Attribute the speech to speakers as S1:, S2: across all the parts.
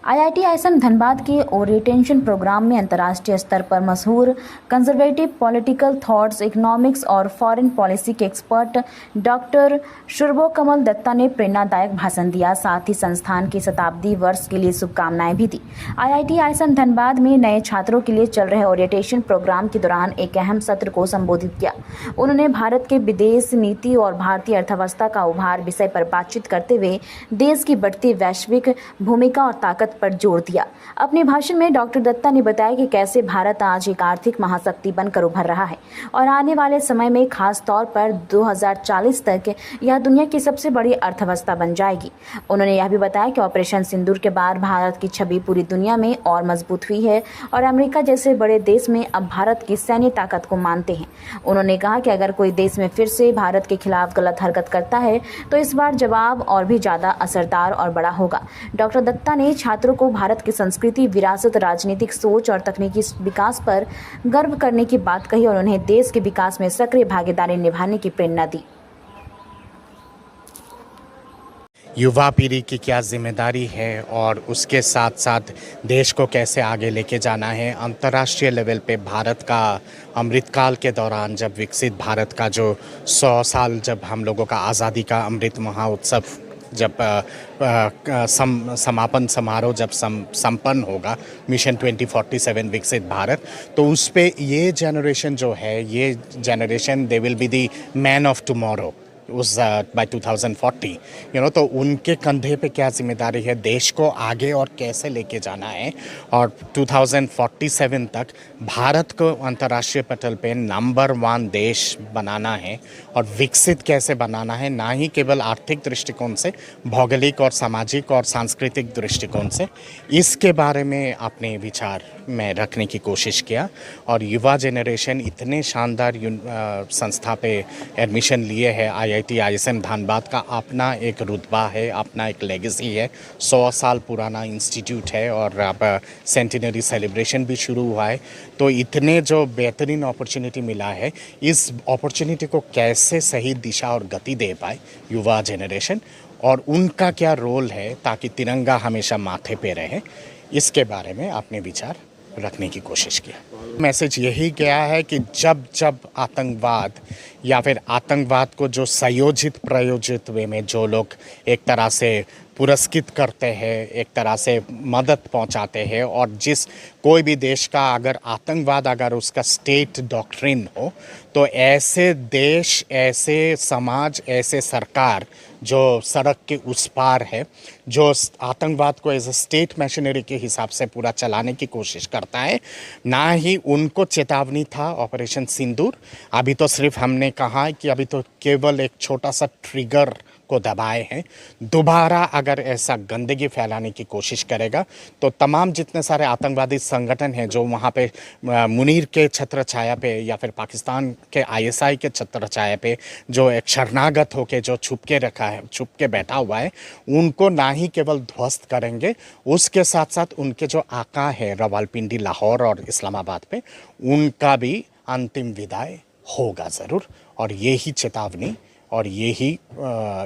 S1: IIT ISM Dhanbad के orientation programme में अंतर्राष्ट्रीय स्तर पर मशहूर कंजर्वेटिव पॉलिटिकल थॉट्स, इकोनॉमिक्स और फॉरेन पॉलिसी के एक्सपर्ट डॉक्टर शुरभोकमल दत्ता ने प्रेरणादायक भाषण दिया। साथ ही संस्थान की शताब्दी वर्ष के लिए शुभकामनाएं भी दी। आईआईटी आईएसएम धनबाद में नए छात्रों के लिए चल रहे ओरिएंटेशन प्रोग्राम के दौरान एक अहम सत्र को संबोधित किया। उन्होंने भारत के विदेश नीति और भारतीय अर्थव्यवस्था का उभार विषय पर बातचीत करते हुए देश की बढ़ती वैश्विक भूमिका और ताकत पर जोर दिया। अपने भाषण में डॉक्टर दत्ता ने बताया कि कैसे भारत आज एक आर्थिक महाशक्ति बनकर उभर रहा है और आने वाले समय में खास तौर पर 2040 तक यह दुनिया की सबसे बड़ी अर्थव्यवस्था बन जाएगी। उन्होंने यह भी बताया कि ऑपरेशन सिंदूर के बाद भारत की छवि पूरी दुनिया में और मजबूत हुई है और अमेरिका जैसे बड़े देश में अब भारत की सैन्य ताकत को मानते हैं। उन्होंने कहा कि अगर कोई देश में फिर से भारत के खिलाफ गलत हरकत करता है तो इस बार जवाब और भी ज्यादा असरदार और बड़ा होगा। डॉक्टर दत्ता ने छात्रों को भारत की संस्कृति, विरासत, राजनीतिक सोच और तकनीकी विकास पर गर्व करने की बात कही और उन्हें देश के विकास में सक्रिय भागीदारी निभाने की प्रेरणा दी।
S2: युवा पीढ़ी की क्या जिम्मेदारी है और उसके साथ साथ देश को कैसे आगे लेके जाना है। अंतर्राष्ट्रीय लेवल पे भारत का अमृतकाल के दौरान जब विकसित भारत का जो 100 साल जब हम लोगों का आज़ादी का अमृत महोत्सव जब समापन समारोह जब संपन्न होगा, मिशन 2047 विकसित भारत, तो उस पे ये जनरेशन जो है, ये generation they will be the man of tomorrow उस बाय 2040 तो उनके कंधे पे क्या जिम्मेदारी है, देश को आगे और कैसे लेके जाना है और 2047 तक भारत को अंतर्राष्ट्रीय पटल पे नंबर 1 देश बनाना है और विकसित कैसे बनाना है, ना ही केवल आर्थिक दृष्टिकोण से, भौगोलिक और सामाजिक और सांस्कृतिक दृष्टिकोण से। इसके बारे में अपने विचार में रखने की कोशिश किया और युवा जनरेशन इतने शानदार संस्था पे एडमिशन लिए है। आईआईटी आईएसएम धनबाद का अपना एक रुतबा है, अपना एक लेगेसी है, 100 साल पुराना इंस्टीट्यूट है और अब सेंटिनरी सेलिब्रेशन भी शुरू हुआ है। तो इतने जो बेहतरीन अपॉर्चुनिटी मिला है, इस अपॉर्चुनिटी को कैसे सही दिशा और गति दे पाए युवा जनरेशन और उनका क्या रोल है ताकि तिरंगा हमेशा माथे पे रहे, इसके बारे में अपने विचार रखने की कोशिश किया। मैसेज यही गया है कि जब जब आतंकवाद या फिर आतंकवाद को जो संयोजित प्रायोजित वे में जो लोग एक तरह से पुरस्कृत करते हैं, एक तरह से मदद पहुंचाते हैं और जिस कोई भी देश का अगर आतंकवाद अगर उसका स्टेट डॉक्ट्रिन हो, तो ऐसे देश, ऐसे समाज, ऐसे सरकार जो सड़क के उस पार है, जो आतंकवाद को एज ए स्टेट मशीनरी के हिसाब से पूरा चलाने की कोशिश करता है, ना ही उनको चेतावनी था ऑपरेशन सिंदूर। अभी तो सिर्फ हमने कहा कि अभी तो केवल एक छोटा सा ट्रिगर को दबाए हैं। दोबारा अगर ऐसा गंदगी फैलाने की कोशिश करेगा तो तमाम जितने सारे आतंकवादी संगठन हैं जो वहाँ पे मुनीर के छत्र छाया पे या फिर पाकिस्तान के आईएसआई के छत्र छाया पे जो एक शरणागत होके जो छुप के रखा है, छुप के बैठा हुआ है, उनको ना ही केवल ध्वस्त करेंगे, उसके साथ साथ उनके जो आका है रावलपिंडी, लाहौर और इस्लामाबाद पे, उनका भी अंतिम विदाई होगा ज़रूर। और यही चेतावनी और यही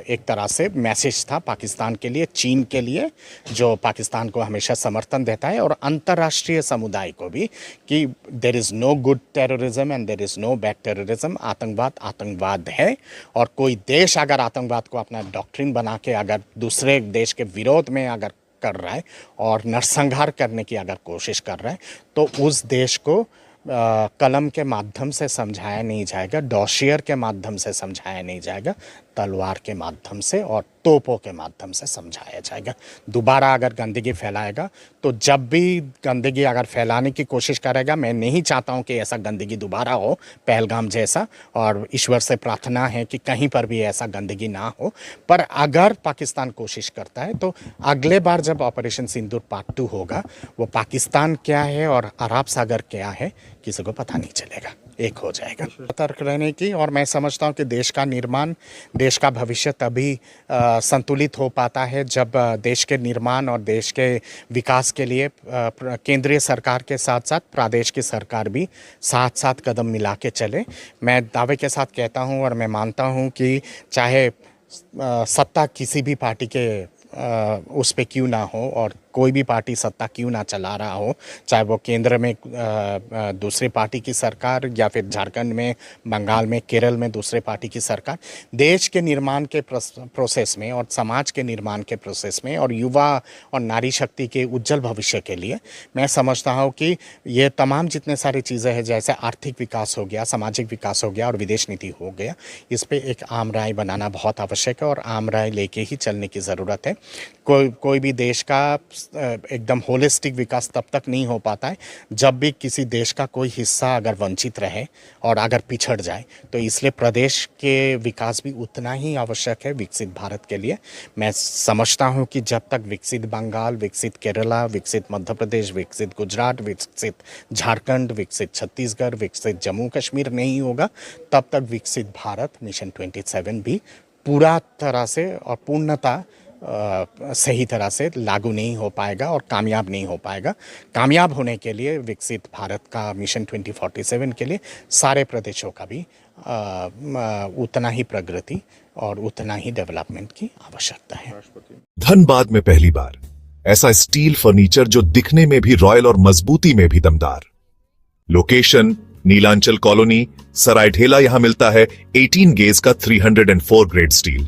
S2: एक तरह से मैसेज था पाकिस्तान के लिए, चीन के लिए जो पाकिस्तान को हमेशा समर्थन देता है, और अंतर्राष्ट्रीय समुदाय को भी कि there is no good terrorism and there is no bad terrorism. आतंकवाद आतंकवाद है और कोई देश अगर आतंकवाद को अपना डॉक्ट्रिन बना के अगर दूसरे देश के विरोध में अगर कर रहा है और नरसंहार करने की अगर कोशिश कर रहा है, तो उस देश को कलम के माध्यम से समझाया नहीं जाएगा, डॉशियर के माध्यम से समझाया नहीं जाएगा, तलवार के माध्यम से और तोपों के माध्यम से समझाया जाएगा। दोबारा अगर गंदगी फैलाएगा तो जब भी गंदगी अगर फैलाने की कोशिश करेगा, मैं नहीं चाहता हूं कि ऐसा गंदगी दोबारा हो पहलगाम जैसा, और ईश्वर से प्रार्थना है कि कहीं पर भी ऐसा गंदगी ना हो। पर अगर पाकिस्तान कोशिश करता है तो अगले बार जब ऑपरेशन सिंदूर पार्ट 2 होगा, वो पाकिस्तान क्या है और अरब सागर क्या है किसी को पता नहीं चलेगा, एक हो जाएगा। सतर्क रहने की, और मैं समझता हूँ कि देश का निर्माण, देश का भविष्य तभी संतुलित हो पाता है जब देश के निर्माण और देश के विकास के लिए केंद्रीय सरकार के साथ साथ प्रदेश की सरकार भी साथ साथ कदम मिला के चले। मैं दावे के साथ कहता हूँ और मैं मानता हूँ कि चाहे सत्ता किसी भी पार्टी के उस पे क्यों ना हो और कोई भी पार्टी सत्ता क्यों ना चला रहा हो, चाहे वो केंद्र में दूसरी पार्टी की सरकार या फिर झारखंड में, बंगाल में, केरल में दूसरे पार्टी की सरकार, देश के निर्माण के प्रोसेस में और समाज के निर्माण के प्रोसेस में और युवा और नारी शक्ति के उज्जवल भविष्य के लिए मैं समझता हूँ कि ये तमाम जितने सारी चीज़ें हैं, जैसे आर्थिक विकास हो गया, सामाजिक विकास हो गया और विदेश नीति हो गया, इस पे एक आम राय बनाना बहुत आवश्यक है और आम राय लेके ही चलने की ज़रूरत है। कोई भी देश का एकदम होलिस्टिक विकास तब तक नहीं हो पाता है जब भी किसी देश का कोई हिस्सा अगर वंचित रहे और अगर पिछड़ जाए। तो इसलिए प्रदेश के विकास भी उतना ही आवश्यक है विकसित भारत के लिए। मैं समझता हूँ कि जब तक विकसित बंगाल, विकसित केरला, विकसित मध्य प्रदेश, विकसित गुजरात, विकसित झारखंड, विकसित छत्तीसगढ़, विकसित जम्मू कश्मीर नहीं होगा, तब तक विकसित भारत मिशन 27 भी पूरा तरह से और पूर्णतः सही तरह से लागू नहीं हो पाएगा और कामयाब नहीं हो पाएगा। कामयाब होने के लिए विकसित भारत का मिशन 2047 के लिए सारे प्रदेशों का भी उतना ही प्रगति और उतना ही डेवलपमेंट की आवश्यकता है।
S3: धनबाद में पहली बार ऐसा स्टील फर्नीचर जो दिखने में भी रॉयल और मजबूती में भी दमदार। Location Nilanchal colony, Saraidhela. यहां मिलता है 18 गेज का 304 ग्रेड स्टील।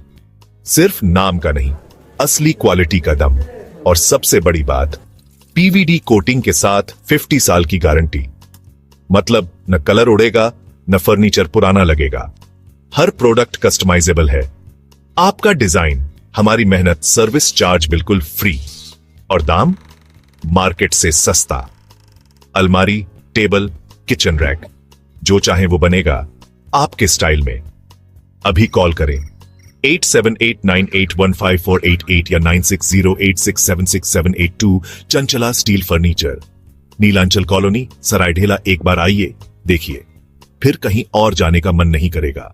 S3: सिर्फ नाम का नहीं, असली क्वालिटी का दम। और सबसे बड़ी बात, पीवीडी कोटिंग के साथ 50 साल की गारंटी। मतलब न कलर उड़ेगा, न फर्नीचर पुराना लगेगा। हर प्रोडक्ट कस्टमाइजेबल है। आपका डिजाइन, हमारी मेहनत, सर्विस चार्ज बिल्कुल फ्री। और दाम मार्केट से सस्ता। अलमारी, टेबल, किचन रैक, जो चाहे वो बनेगा आपके स्टाइल में। अभी कॉल करें 8789815488 या 9608676782। Chanchala steel furniture, Nilanchal colony, Saraidhela. एक बार आइए, देखिए, फिर कहीं और जाने का मन नहीं करेगा।